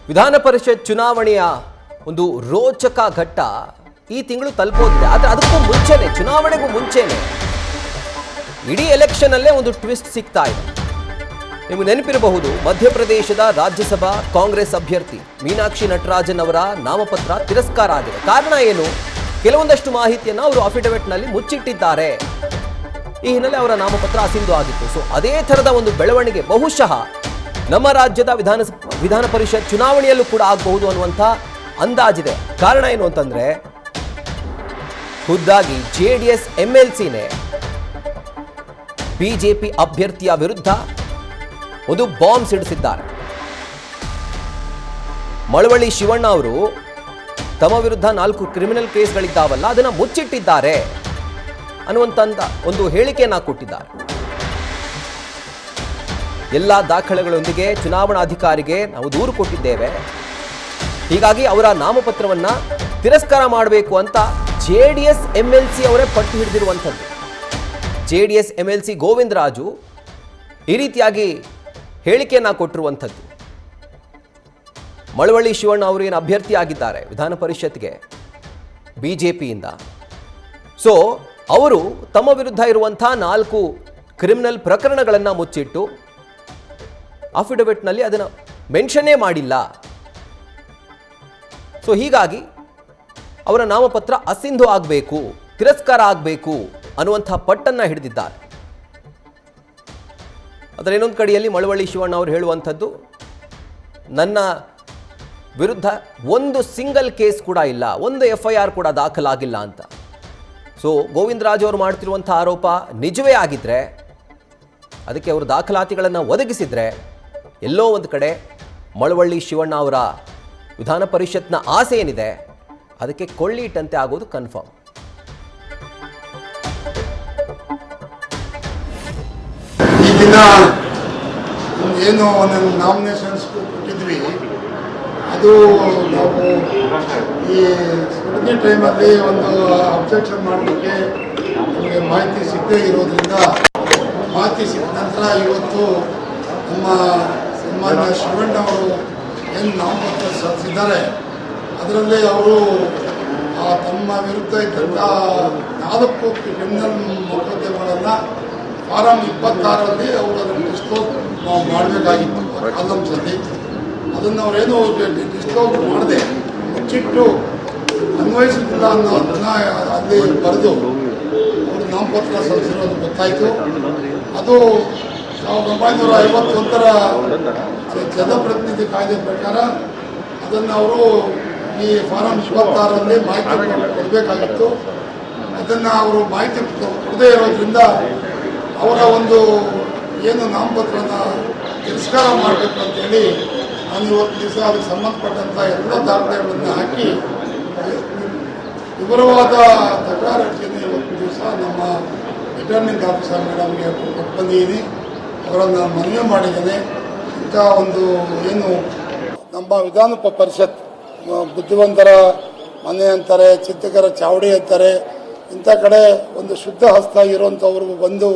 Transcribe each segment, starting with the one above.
ವಿಧಾನ ಪರಿಷತ್ ಚುನಾವಣೆಯ ಒಂದು ರೋಚಕ ಘಟ್ಟ ಈ ತಿಂಗಳು ತಲುಪೋದಿದೆ. ಆದರೆ ಅದಕ್ಕೂ ಮುಂಚೆನೆ, ಚುನಾವಣೆಗೂ ಮುಂಚೆನೆ ಇಡೀ ಎಲೆಕ್ಷನ್ ಅಲ್ಲೇ ಒಂದು ಟ್ವಿಸ್ಟ್ ಸಿಗ್ತಾ ಇದೆ. ನಿಮಗೆ ನೆನಪಿರಬಹುದು, ಮಧ್ಯಪ್ರದೇಶದ ರಾಜ್ಯಸಭಾ ಕಾಂಗ್ರೆಸ್ ಅಭ್ಯರ್ಥಿ ಮೀನಾಕ್ಷಿ ನಟರಾಜನ್ ಅವರ ನಾಮಪತ್ರ ತಿರಸ್ಕಾರ ಆಗಿದೆ. ಕಾರಣ ಏನು? ಕೆಲವೊಂದಷ್ಟು ಮಾಹಿತಿಯನ್ನು ಅವರು ಅಫಿಡವಿಟ್ನಲ್ಲಿ ಮುಚ್ಚಿಟ್ಟಿದ್ದಾರೆ. ಈ ಹಿನ್ನೆಲೆ ಅವರ ನಾಮಪತ್ರ ಅಸಿಂಧು ಆಗಿತ್ತು. ಸೊ ಅದೇ ಥರದ ಒಂದು ಬೆಳವಣಿಗೆ ಬಹುಶಃ ನಮ್ಮ ರಾಜ್ಯದ ವಿಧಾನ ಪರಿಷತ್ ಚುನಾವಣೆಯಲ್ಲೂ ಕೂಡ ಆಗಬಹುದು ಅನ್ನುವಂಥ ಅಂದಾಜಿದೆ. ಕಾರಣ ಏನು ಅಂತಂದ್ರೆ, ಖುದ್ದಾಗಿ JDS MLCನೇ ಬಿಜೆಪಿ ಅಭ್ಯರ್ಥಿಯ ವಿರುದ್ಧ ಒಂದು ಬಾಂಬ್ ಸಿಡಿಸಿದ್ದಾರೆ. ಮಳವಳ್ಳಿ ಶಿವಣ್ಣ ಅವರು ತಮ್ಮ ವಿರುದ್ಧ 4 ಕ್ರಿಮಿನಲ್ ಕೇಸ್ಗಳಿದ್ದಾವಲ್ಲ, ಅದನ್ನು ಮುಚ್ಚಿಟ್ಟಿದ್ದಾರೆ ಅನ್ನುವಂಥ ಒಂದು ಹೇಳಿಕೆಯನ್ನ ಕೊಟ್ಟಿದ್ದಾರೆ. ಎಲ್ಲ ದಾಖಲೆಗಳೊಂದಿಗೆ ಚುನಾವಣಾಧಿಕಾರಿಗೆ ನಾವು ದೂರು ಕೊಟ್ಟಿದ್ದೇವೆ, ಹೀಗಾಗಿ ಅವರ ನಾಮಪತ್ರವನ್ನ ತಿರಸ್ಕಾರ ಮಾಡಬೇಕು ಅಂತ JDS MLC ಅವರೇ ಪಟ್ಟು ಹಿಡಿದಿರುವಂಥದ್ದು. JDS MLC ಗೋವಿಂದರಾಜು ಈ ರೀತಿಯಾಗಿ ಹೇಳಿಕೆಯನ್ನ ಕೊಟ್ಟಿರುವಂಥದ್ದು. ಮಳವಳ್ಳಿ ಶಿವಣ್ಣ ಅವರು ಏನು ಅಭ್ಯರ್ಥಿ ಆಗಿದ್ದಾರೆ ವಿಧಾನ ಪರಿಷತ್ಗೆ ಬಿಜೆಪಿಯಿಂದ, ಸೊ ಅವರು ತಮ್ಮ ವಿರುದ್ಧ ಇರುವಂಥ 4 ಕ್ರಿಮಿನಲ್ ಪ್ರಕರಣಗಳನ್ನು ಮುಚ್ಚಿಟ್ಟು ಅಫಿಡವಿಟ್ನಲ್ಲಿ ಅದನ್ನು ಮೆನ್ಷನ್ನೇ ಮಾಡಿಲ್ಲ. ಸೊ ಹೀಗಾಗಿ ಅವರ ನಾಮಪತ್ರ ಅಸಿಂಧು ಆಗಬೇಕು, ತಿರಸ್ಕಾರ ಆಗಬೇಕು ಅನ್ನುವಂಥ ಪಟ್ಟನ್ನು ಹಿಡಿದಿದ್ದಾರೆ. ಅದರ ಇನ್ನೊಂದು ಕಡೆಯಲ್ಲಿ ಮಳವಳ್ಳಿ ಶಿವಣ್ಣ ಅವರು ಹೇಳುವಂಥದ್ದು, ನನ್ನ ವಿರುದ್ಧ ಒಂದು ಸಿಂಗಲ್ ಕೇಸ್ ಕೂಡ ಇಲ್ಲ, ಒಂದು FIR ಕೂಡ ದಾಖಲಾಗಿಲ್ಲ ಅಂತ. ಸೊ ಗೋವಿಂದರಾಜು ಅವರು ಮಾಡ್ತಿರುವಂಥ ಆರೋಪ ನಿಜವೇ ಆಗಿದ್ರೆ, ಅದಕ್ಕೆ ಅವರು ದಾಖಲಾತಿಗಳನ್ನು ಒದಗಿಸಿದ್ರೆ, ಎಲ್ಲೋ ಒಂದು ಕಡೆ ಮಳವಳ್ಳಿ ಶಿವಣ್ಣ ಅವರ ವಿಧಾನ ಪರಿಷತ್ನ ಆಸೆ ಏನಿದೆ ಅದಕ್ಕೆ ಕೊಳ್ಳಿಟ್ಟಂತೆ ಆಗೋದು ಕನ್ಫರ್ಮ್. ಈ ದಿನ ಏನು ಒಂದೊಂದು ನಾಮಿನೇಷನ್ಸ್ ಕೊಟ್ಟಿದ್ವಿ, ಅದು ನಾವು ಈ ಸ್ಕ್ರೂಟಿನಿ ಟೈಮಲ್ಲಿ ಒಂದು ಅಬ್ಜೆಕ್ಷನ್ ಮಾಡಲಿಕ್ಕೆ ನಮಗೆ ಮಾಹಿತಿ ಸಿಗದೇ ಇರೋದ್ರಿಂದ, ಮಾಹಿತಿ ಸಿಕ್ಕ ನಂತರ ಇವತ್ತು ನಮ್ಮ ಸನ್ಮಾನ್ಯ ಶಿವಣ್ಣ ಅವರು ಏನು ನಾಮಪತ್ರ ಸಲ್ಲಿಸಿದ್ದಾರೆ, ಅದರಲ್ಲಿ ಅವರು ತಮ್ಮ ವಿರುದ್ಧ ಇದ್ದಂಥ 4 ಕ್ರಿಮಿನಲ್ ಮೊಕದ್ದಮೆಗಳನ್ನು ಫಾರಂ 26ರಲ್ಲಿ ಅವರು ಅದನ್ನು ಡಿಸ್ಕ್ಲೋಸ್ ಮಾಡಬೇಕಾಗಿತ್ತು ಕಾಲಮ್ಸಲ್ಲಿ. ಅದನ್ನು ಅವರೇನು ಡಿಸ್ಕ್ಲೋಸ್ ಮಾಡದೆ ಮುಚ್ಚಿಟ್ಟು ಅನ್ವಯಿಸುತ್ತಿಲ್ಲ ಅನ್ನೋದನ್ನು ಅಲ್ಲಿ ಬರೆದು ಅವರು ನಾಮಪತ್ರ ಸಲ್ಲಿಸಿರೋದು ಗೊತ್ತಾಯಿತು. ಅದು 1951ರ ಜನಪ್ರತಿನಿಧಿ ಕಾಯ್ದೆ ಪ್ರಕಾರ ಅದನ್ನು ಅವರು ಈ ಫಾರಂ 26ರಲ್ಲಿ ಮಾಹಿತಿ ಕೊಡಬೇಕಾಗಿತ್ತು. ಅದನ್ನು ಅವರು ಮಾಹಿತಿ ಕೊಡದೇ ಇರೋದ್ರಿಂದ ಅವರ ಒಂದು ಏನು ನಾಮಪತ್ರನ ತಿರಸ್ಕಾರ ಮಾಡಬೇಕು ಅಂತೇಳಿ ನಾನು ಇವತ್ತು ದಿವಸ ಅದಕ್ಕೆ ಸಂಬಂಧಪಟ್ಟಂಥ ಎಲ್ಲ ದಾಖಲೆಗಳನ್ನು ಹಾಕಿ ವಿವರವಾದ ತಕರಾರು ಅರ್ಜಿಯನ್ನು ಇವತ್ತು ದಿವಸ ನಮ್ಮ ರಿಟರ್ನಿಂಗ್ ಆಫೀಸರ್ ಮೇಡಮ್ಗೆ ಕೊಟ್ಟು ಬಂದಿದ್ದೀನಿ. ಅವರನ್ನು ಮನವಿ ಮಾಡಿದ್ದೇನೆ. ಇಂಥ ಒಂದು ಏನು ನಮ್ಮ ವಿಧಾನ ಪರಿಷತ್ ಬುದ್ಧಿವಂತರ ಮನೆ ಅಂತಾರೆ, ಚಿಂತಕರ ಚಾವಡಿ ಅಂತಾರೆ, ಇಂಥ ಕಡೆ ಒಂದು ಶುದ್ಧ ಹಸ್ತ ಇರುವಂಥವ್ರು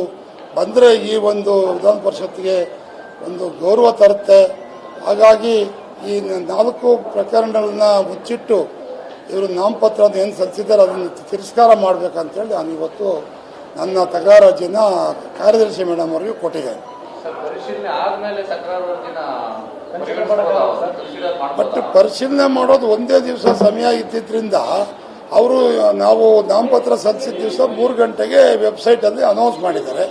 ಬಂದರೆ ಈ ಒಂದು ವಿಧಾನ ಪರಿಷತ್ಗೆ ಒಂದು ಗೌರವ ತರುತ್ತೆ. ಹಾಗಾಗಿ ಈ 4 ಪ್ರಕರಣಗಳನ್ನ ಮುಚ್ಚಿಟ್ಟು ಇವರು ನಾಮಪತ್ರ ಏನು ಸಲ್ಲಿಸಿದ್ದಾರೆ ಅದನ್ನು ತಿರಸ್ಕಾರ ಮಾಡಬೇಕಂತೇಳಿ ನಾನು ಇವತ್ತು ನನ್ನ ತಕರಾರು ಅರ್ಜಿನ ಕಾರ್ಯದರ್ಶಿ ಮೇಡಮ್ ಅವರಿಗೆ ಕೊಟ್ಟಿದ್ದೇನೆ. ಬಟ್ ಪರಿಶೀಲನೆ ಮಾಡೋದು ಒಂದೇ ದಿವಸ ಸಮಯ ಇದ್ದಿದ್ದರಿಂದ ಅವರು ನಾವು ನಾಮಪತ್ರ ಸಲ್ಲಿಸಿದ ದಿವಸ 3 ಗಂಟೆಗೆ ವೆಬ್ಸೈಟಲ್ಲಿ ಅನೌನ್ಸ್ ಮಾಡಿದ್ದಾರೆ.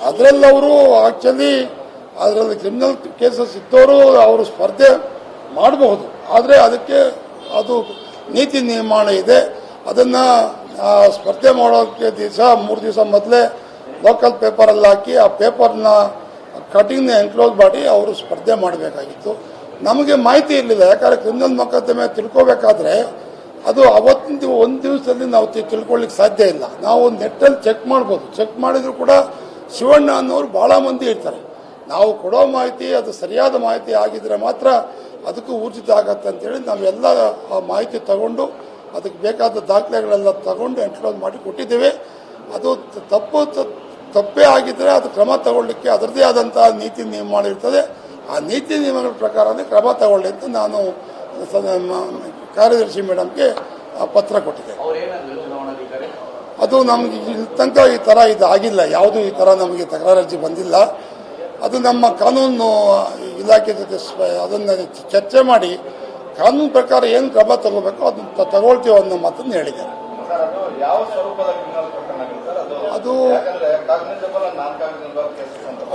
ಅದರಲ್ಲಿ ಅವರು ಆಕ್ಚುಲಿ ಅದರಲ್ಲಿ ಕ್ರಿಮಿನಲ್ ಕೇಸಸ್ ಇದ್ದವರು ಅವರು ಸ್ಪರ್ಧೆ ಮಾಡಬಹುದು, ಆದರೆ ಅದಕ್ಕೆ ಅದು ನೀತಿ ನಿಯಮಾವಳಿ ಇದೆ. ಅದನ್ನು ಸ್ಪರ್ಧೆ ಮಾಡೋಕ್ಕೆ 3 ದಿವಸ ಮೊದಲೇ ಲೋಕಲ್ ಪೇಪರಲ್ಲಿ ಹಾಕಿ ಆ ಪೇಪರ್ನ ಕಟಿಂಗ್ನ ಎನ್ಕ್ಲೋಸ್ ಮಾಡಿ ಅವರು ಸ್ಪರ್ಧೆ ಮಾಡಬೇಕಾಗಿತ್ತು. ನಮಗೆ ಮಾಹಿತಿ ಇರಲಿಲ್ಲ, ಯಾಕಂದರೆ ಕ್ರಿಮಿನಲ್ ಮೊಕದ್ದಮೆ ತಿಳ್ಕೋಬೇಕಾದ್ರೆ ಅದು ಅವತ್ತಿನ ಒಂದು ದಿವಸದಲ್ಲಿ ನಾವು ತಿಳ್ಕೊಳ್ಳಿಕ್ಕೆ ಸಾಧ್ಯ ಇಲ್ಲ. ನಾವು ನೆಟ್ಟಲ್ಲಿ ಚೆಕ್ ಮಾಡ್ಬೋದು, ಚೆಕ್ ಮಾಡಿದ್ರು ಕೂಡ ಶಿವಣ್ಣ ಅನ್ನೋರು ಭಾಳ ಮಂದಿ ಇರ್ತಾರೆ. ನಾವು ಕೊಡೋ ಮಾಹಿತಿ ಅದು ಸರಿಯಾದ ಮಾಹಿತಿ ಆಗಿದ್ರೆ ಮಾತ್ರ ಅದಕ್ಕೂ ಊರ್ಜಿತ ಆಗತ್ತೆ ಅಂತೇಳಿ ನಾವೆಲ್ಲ ಆ ಮಾಹಿತಿ ತಗೊಂಡು ಅದಕ್ಕೆ ಬೇಕಾದ ದಾಖಲೆಗಳೆಲ್ಲ ತಗೊಂಡು ಎನ್ಕ್ಲೋಸ್ ಮಾಡಿ ಕೊಟ್ಟಿದ್ದೇವೆ. ಅದು ತಪ್ಪೇ ಆಗಿದ್ರೆ ಅದು ಕ್ರಮ ತಗೊಳ್ಳಿಕ್ಕೆ ಅದರದೇ ಆದಂತಹ ನೀತಿ ನಿಯಮಗಳು ಇರ್ತದೆ. ಆ ನೀತಿ ನಿಯಮಗಳ ಪ್ರಕಾರನೇ ಕ್ರಮ ತಗೊಳ್ಳಿ ಅಂತ ನಾನು ಕಾರ್ಯದರ್ಶಿ ಮೇಡಮ್ಗೆ ಪತ್ರ ಕೊಟ್ಟಿದ್ದೆ. ಅದು ನಮಗೆ ಇಲ್ಲಿ ತನಕ ಈ ಥರ ಇದು ಆಗಿಲ್ಲ, ಯಾವುದೂ ಈ ಥರ ನಮಗೆ ತಕರಾರು ಅರ್ಜಿ ಬಂದಿಲ್ಲ. ಅದು ನಮ್ಮ ಕಾನೂನು ಇಲಾಖೆ ಜೊತೆ ಅದನ್ನು ಚರ್ಚೆ ಮಾಡಿ ಕಾನೂನು ಪ್ರಕಾರ ಏನು ಕ್ರಮ ತಗೋಬೇಕು ಅದನ್ನು ತಗೊಳ್ತೀವಿ ಅನ್ನೋ ಮಾತನ್ನು ಹೇಳಿದ್ದಾರೆ.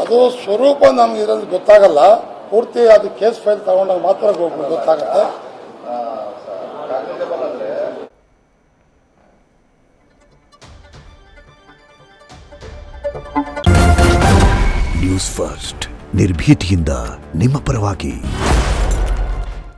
ಅದು ಸ್ವರೂಪ ನಮ್ಗೆ ಇರೋದು ಗೊತ್ತಾಗಲ್ಲ, ಪೂರ್ತಿ ಅದು ಕೇಸ್ ಫೈಲ್ ತಗೊಂಡಾಗ ಮಾತ್ರ ಗೊತ್ತಾಗುತ್ತೆ. ನ್ಯೂಸ್ ಫಸ್ಟ್ ನಿರ್ಭೀತಿಯಿಂದ ನಿಮ್ಮ ಪರವಾಗಿ.